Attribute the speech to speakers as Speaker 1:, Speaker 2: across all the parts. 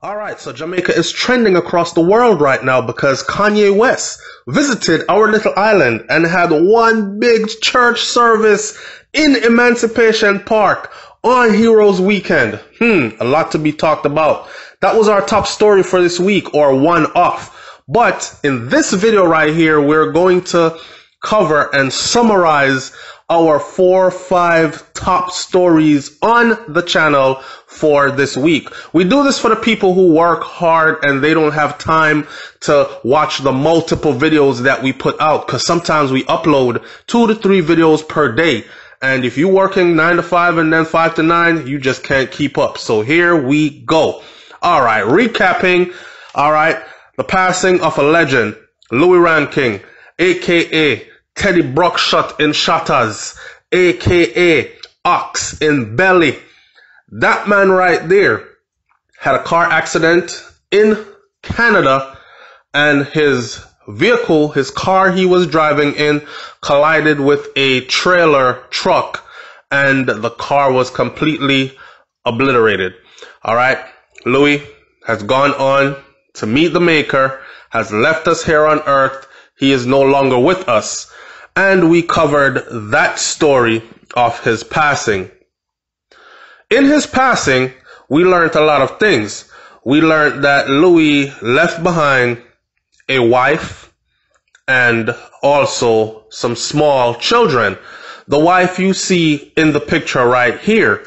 Speaker 1: All right, so Jamaica is trending across the world right now because Kanye West visited our little island and had one big church service in Emancipation Park on Heroes Weekend. A lot to be talked about. That was our top story for this week, or one off. But in this video right here, we're going to cover and summarize our 4 or 5 top stories on the channel for this week. We do this for the people who work hard and they don't have time to watch the multiple videos that we put out, because sometimes we upload 2 to 3 videos per day. And if you're working 9 to 5 and then 5 to 9, you just can't keep up. So here we go. All right, recapping. All right, the passing of a legend, Louis Ranking, aka Teddy Bruckshot in Shotters, aka Ox in Belly. That man right there had a car accident in Canada, and his vehicle, his car he was driving in, collided with a trailer truck, and the car was completely obliterated. All right, Louis has gone on to meet the Maker, has left us here on earth. He is no longer with us. And we covered that story of his passing. In his passing, we learned a lot of things. We learned that Louis left behind a wife and also some small children. The wife you see in the picture right here.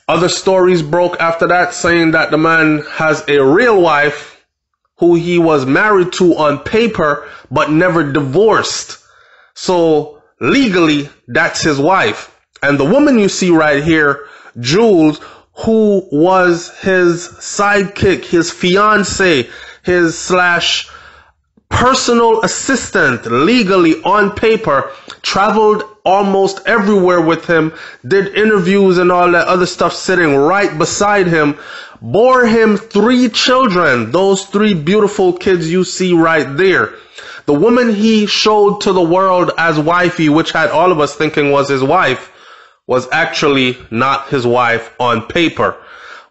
Speaker 1: Other stories broke after that saying that the man has a real wife who he was married to on paper but never divorced. So legally, that's his wife. And the woman you see right here, Jules, who was his sidekick, his fiance, his slash personal assistant, legally on paper, traveled almost everywhere with him, did interviews and all that other stuff sitting right beside him, bore him 3 children, those 3 beautiful kids you see right there. The woman he showed to the world as wifey, which had all of us thinking was his wife, was actually not his wife on paper,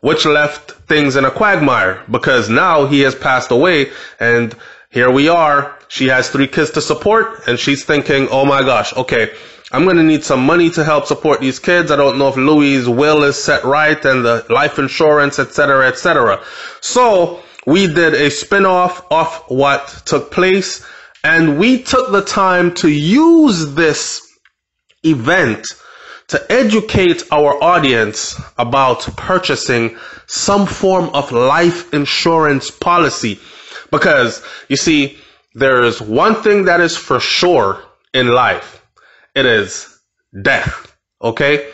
Speaker 1: which left things in a quagmire because now he has passed away and here we are. She has 3 kids to support and she's thinking, oh my gosh, okay, I'm going to need some money to help support these kids. I don't know if Louis' will is set right and the life insurance, etc., etc. So we did a spin-off of what took place. And we took the time to use this event to educate our audience about purchasing some form of life insurance policy. Because, you see, there's one thing that is for sure in life. It is death, okay?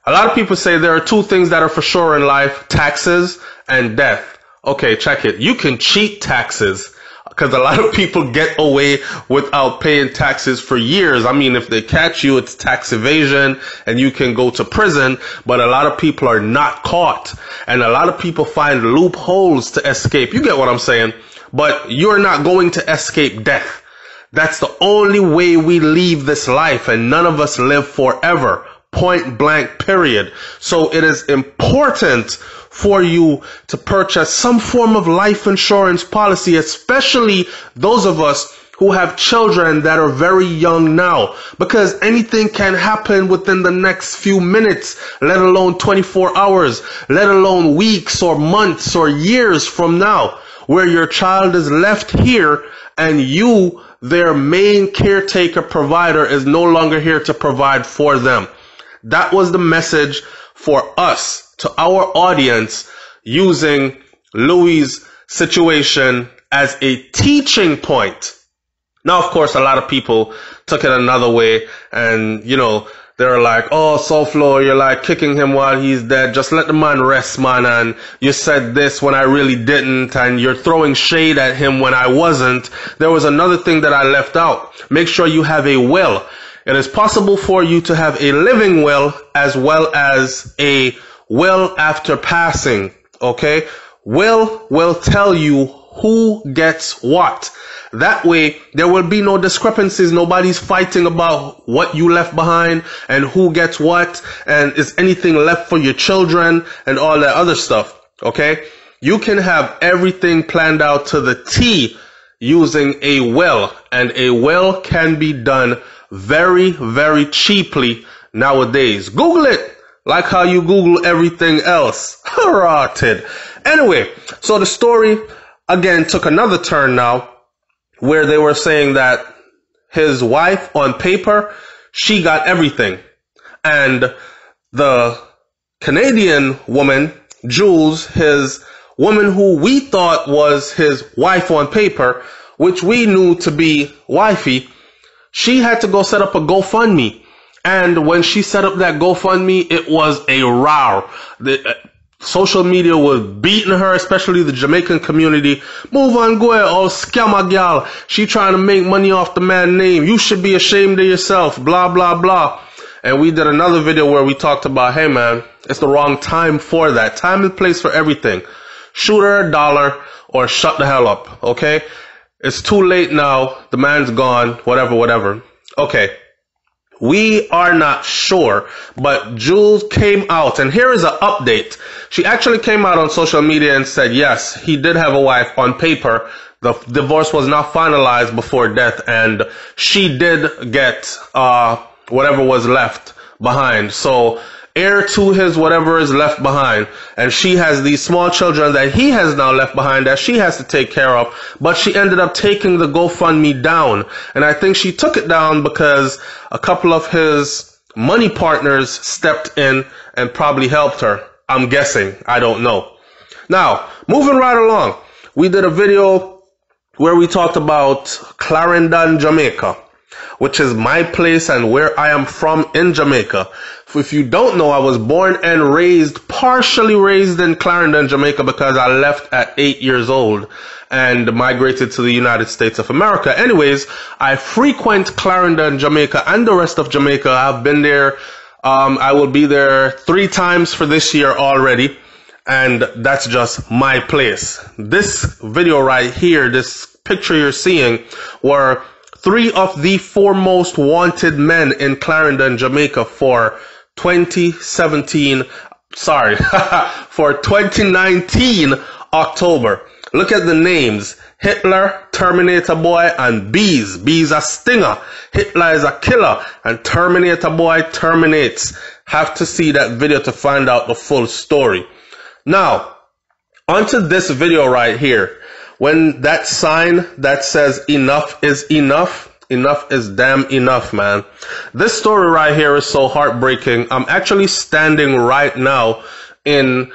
Speaker 1: A lot of people say there are 2 things that are for sure in life, taxes and death. Okay, check it. You can cheat taxes, because a lot of people get away without paying taxes for years. I mean, if they catch you, it's tax evasion and you can go to prison, but a lot of people are not caught. And a lot of people find loopholes to escape. You get what I'm saying? But you're not going to escape death. That's the only way we leave this life, and none of us live forever. Point blank, period. So it is important for you to purchase some form of life insurance policy, especially those of us who have children that are very young now, because anything can happen within the next few minutes, let alone 24 hours, let alone weeks or months or years from now, where your child is left here and you, their main caretaker provider, is no longer here to provide for them. That was the message for us to our audience, using Louis' situation as a teaching point. Now, of course, a lot of people took it another way and, you know, they're like, oh, Soulflow, you're like kicking him while he's dead. Just let the man rest, man. And you said this when I really didn't. And you're throwing shade at him when I wasn't. There was another thing that I left out. Make sure you have a will. It is possible for you to have a living will as well as a will after passing, okay? Will tell you who gets what. That way, there will be no discrepancies. Nobody's fighting about what you left behind and who gets what and is anything left for your children and all that other stuff, okay? You can have everything planned out to the T using a will, and a will can be done very, very cheaply nowadays. Google it, like how you Google everything else. Rotted. Anyway, so the story again took another turn now, where they were saying that his wife, on paper, she got everything. And the Canadian woman, Jules, his woman who we thought was his wife on paper, which we knew to be wifey, she had to go set up a GoFundMe. And when she set up that GoFundMe, it was a row. The social media was beating her, especially the Jamaican community. Move on, go ahead, oh scammer gal. She trying to make money off the man's name. You should be ashamed of yourself, blah, blah, blah. And we did another video where we talked about, hey man, it's the wrong time for that. Time and place for everything. Shoot her a dollar or shut the hell up, okay? It's too late now. The man's gone, whatever, whatever. Okay. We are not sure, but Jules came out, and here is an update. She actually came out on social media and said, yes, he did have a wife on paper. The divorce was not finalized before death, and she did get whatever was left behind. So heir to his whatever is left behind, and she has these small children that he has now left behind that she has to take care of, but she ended up taking the GoFundMe down, and I think she took it down because a couple of his money partners stepped in and probably helped her. I'm guessing. I don't know. Now, moving right along, we did a video where we talked about Clarendon, Jamaica, which is my place and where I am from in Jamaica. If you don't know, I was born and raised, partially raised in Clarendon, Jamaica, because I left at 8 years old and migrated to the United States of America. Anyways, I frequent Clarendon, Jamaica, and the rest of Jamaica. I've been there. I will be there 3 times for this year already. And that's just my place. This video right here, this picture you're seeing, were 3 of the 4 most wanted men in Clarendon, Jamaica for 2019 October. Look at the names. Hitler, Terminator Boy, and Bees. Bees a stinger. Hitler is a killer, and Terminator Boy terminates. Have to see that video to find out the full story. Now, onto this video right here. When that sign that says enough is enough, enough is damn enough, man. This story right here is so heartbreaking. I'm actually standing right now in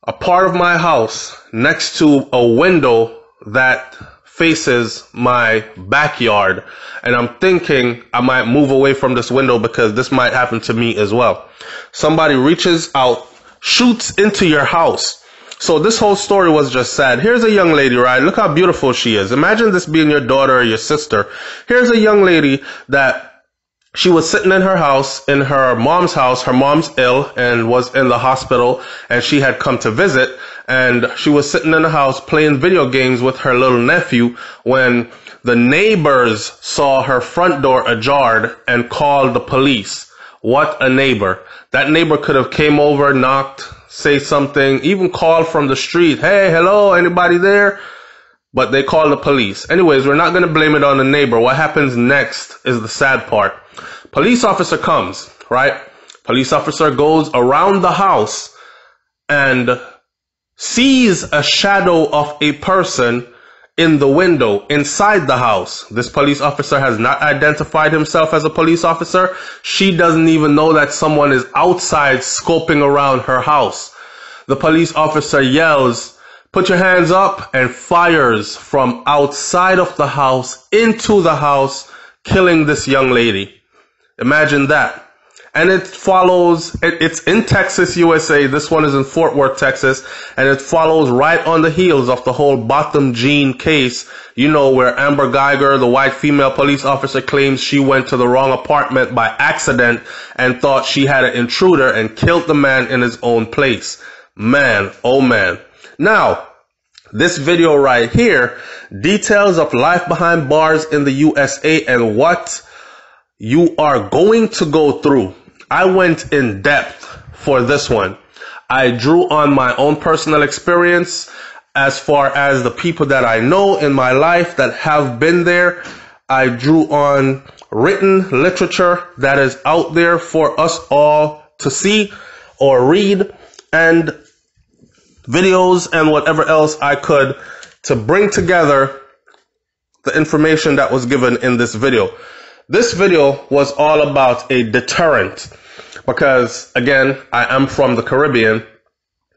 Speaker 1: a part of my house next to a window that faces my backyard. And I'm thinking I might move away from this window because this might happen to me as well. Somebody reaches out, shoots into your house. So this whole story was just sad. Here's a young lady, right? Look how beautiful she is. Imagine this being your daughter or your sister. Here's a young lady that she was sitting in her house, in her mom's house. Her mom's ill and was in the hospital, and she had come to visit. And she was sitting in the house playing video games with her little nephew when the neighbors saw her front door ajar and called the police. What a neighbor. That neighbor could have came over, knocked, say something, even call from the street. Hey, hello, anybody there? But they call the police. Anyways, we're not going to blame it on the neighbor. What happens next is the sad part. Police officer comes, right? Police officer goes around the house and sees a shadow of a person in the window inside the house. This police officer has not identified himself as a police officer. She doesn't even know that someone is outside scoping around her house. The police officer yells, "Put your hands up," and fires from outside of the house into the house, killing this young lady. Imagine that. And it follows, it's in Texas, USA. This one is in Fort Worth, Texas. And it follows right on the heels of the whole Botham Jean case, you know, where Amber Geiger, the white female police officer, claims she went to the wrong apartment by accident and thought she had an intruder and killed the man in his own place. Man, oh man. Now, this video right here, details of life behind bars in the USA and what you are going to go through. I went in depth for this one. I drew on my own personal experience. as far as the people that I know in my life that have been there. I drew on written literature that is out there for us all to see or read, and videos and whatever else I could to bring together the information that was given in this video. This video was all about a deterrent because, again, I am from the Caribbean,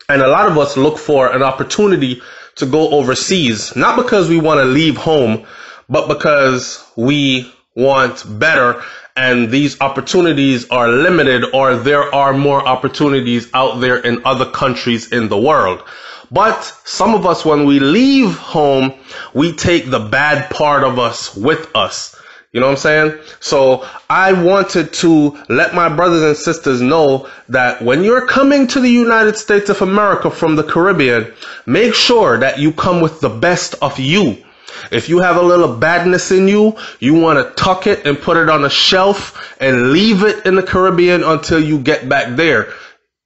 Speaker 1: and a lot of us look for an opportunity to go overseas, not because we want to leave home, but because we want better, and these opportunities are limited, or there are more opportunities out there in other countries in the world. But some of us, when we leave home, we take the bad part of us with us. You know what I'm saying? So I wanted to let my brothers and sisters know that when you're coming to the United States of America from the Caribbean, make sure that you come with the best of you. If you have a little badness in you, you want to tuck it and put it on a shelf and leave it in the Caribbean until you get back there.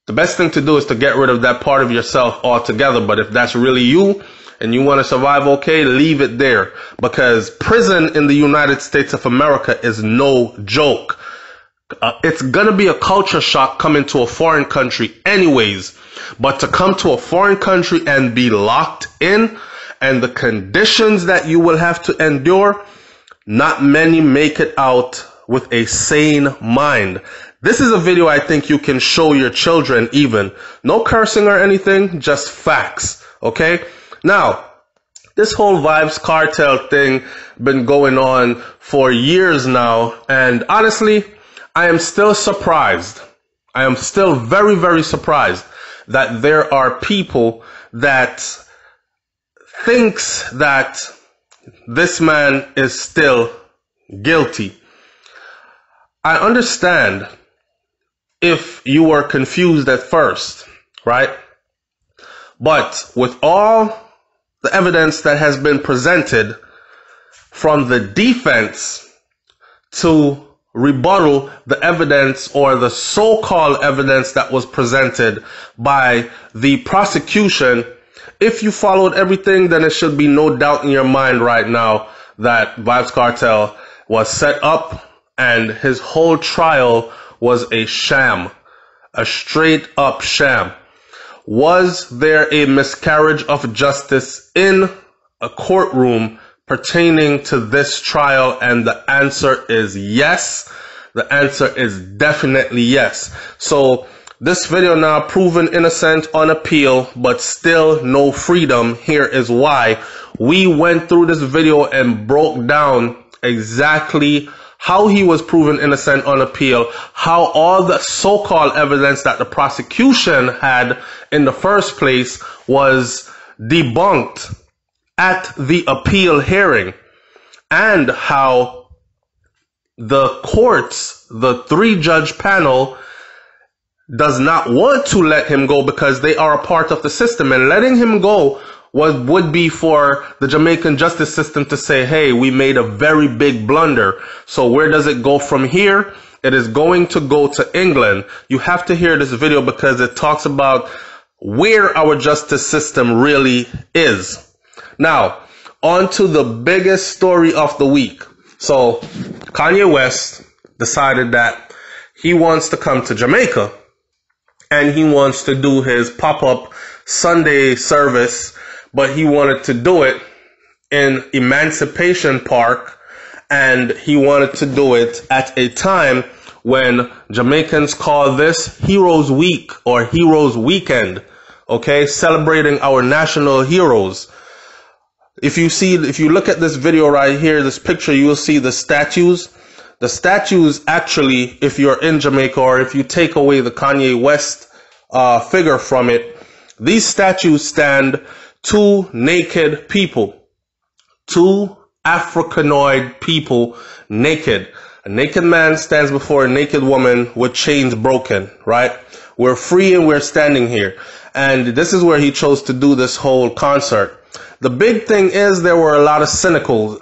Speaker 1: The best thing to do is to get rid of that part of yourself altogether. But if that's really you and you want to survive okay, leave it there. Because prison in the United States of America is no joke. It's going to be a culture shock coming to a foreign country anyways. But to come to a foreign country and be locked in, and the conditions that you will have to endure, not many make it out with a sane mind. This is a video I think you can show your children even. No cursing or anything, just facts, okay? Now, this whole Vybz Kartel thing been going on for years now, and honestly, I am still surprised. I am still very, very surprised that there are people that thinks that this man is still guilty. I understand if you were confused at first, right? But with all the evidence that has been presented from the defense to rebuttal the evidence or the so-called evidence that was presented by the prosecution, if you followed everything, then it should be no doubt in your mind right now that Vybz Kartel was set up and his whole trial was a sham, a straight up sham. Was there a miscarriage of justice in a courtroom pertaining to this trial? And the answer is yes. The answer is definitely yes. So this video now proven innocent on appeal, but still no freedom. Here is why. We went through this video and broke down exactly how he was proven innocent on appeal, how all the so-called evidence that the prosecution had in the first place was debunked at the appeal hearing, and how the courts, the 3-judge panel, does not want to let him go because they are a part of the system, and letting him go would be for the Jamaican justice system to say, hey, we made a very big blunder. So where does it go from here? It is going to go to England. You have to hear this video because it talks about where our justice system really is. Now, on to the biggest story of the week. So Kanye West decided that he wants to come to Jamaica, and he wants to do his pop-up Sunday service, but he wanted to do it in Emancipation Park, and he wanted to do it at a time when Jamaicans call this Heroes Week or Heroes Weekend, okay, celebrating our national heroes. If you look at this video right here, this picture, you will see the statues. The statues actually, if you're in Jamaica or if you take away the Kanye West figure from it, these statues stand two naked people, two Africanoid people naked. A naked man stands before a naked woman with chains broken, right? We're free and we're standing here. And this is where he chose to do this whole concert. The big thing is there were a lot of cynical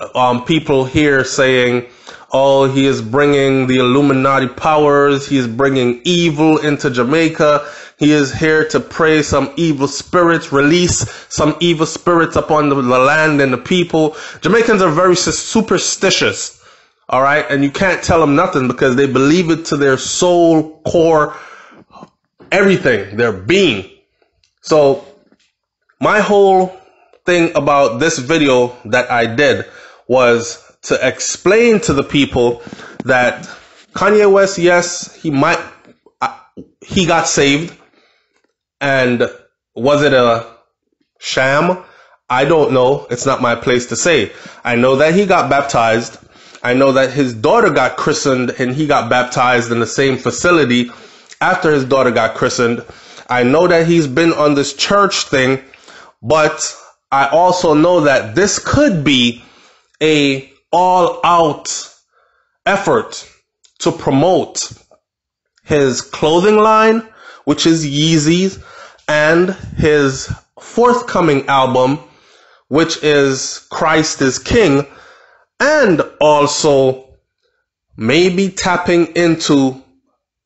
Speaker 1: people here saying, oh, he is bringing the Illuminati powers. He is bringing evil into Jamaica. He is here to pray some evil spirits, release some evil spirits upon the land and the people. Jamaicans are very superstitious, all right? And you can't tell them nothing because they believe it to their soul, core, everything, their being. So my whole thing about this video that I did was to explain to the people that Kanye West, yes, he got saved. And was it a sham? I don't know. It's not my place to say. I know that he got baptized. I know that his daughter got christened and he got baptized in the same facility after his daughter got christened. I know that he's been on this church thing, but I also know that this could be a all-out effort to promote his clothing line, which is Yeezys, and his forthcoming album, which is Christ is King, and also maybe tapping into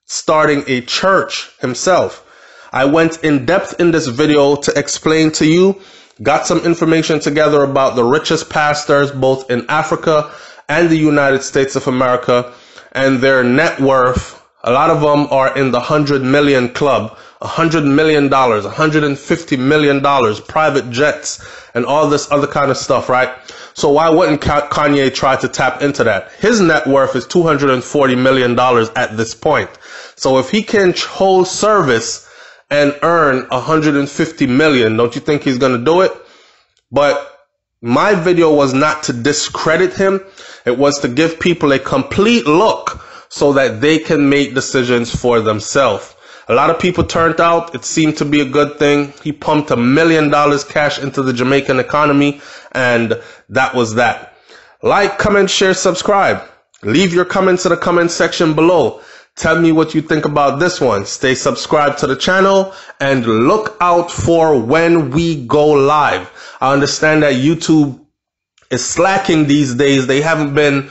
Speaker 1: starting a church himself. I went in depth in this video to explain to you, got some information together about the richest pastors both in Africa and the United States of America and their net worth. A lot of them are in the 100 million club, $100 million, $150 million, private jets, and all this other kind of stuff, right? So why wouldn't Kanye try to tap into that? His net worth is $240 million at this point. So if he can hold service and earn $150 million, don't you think he's going to do it? But my video was not to discredit him. It was to give people a complete look so that they can make decisions for themselves. A lot of people turned out. It seemed to be a good thing. He pumped $1 million cash into the Jamaican economy, and that was that. Like, comment, share, subscribe. Leave your comments in the comment section below. Tell me what you think about this one. Stay subscribed to the channel and look out for when we go live. I understand that YouTube is slacking these days. They haven't been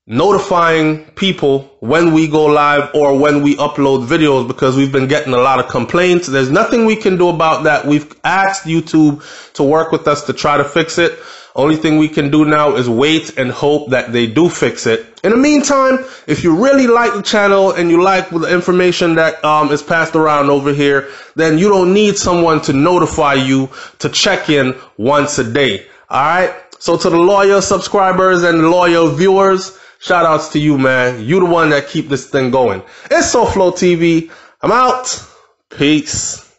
Speaker 1: notifying people when we go live or when we upload videos because we've been getting a lot of complaints. There's nothing we can do about that. We've asked YouTube to work with us to try to fix it. Only thing we can do now is wait and hope that they do fix it. In the meantime, if you really like the channel and you like the information that is passed around over here, then you don't need someone to notify you to check in once a day. All right. So to the loyal subscribers and loyal viewers, shout outs to you, man. You the one that keep this thing going. It's SoFlo TV. I'm out. Peace.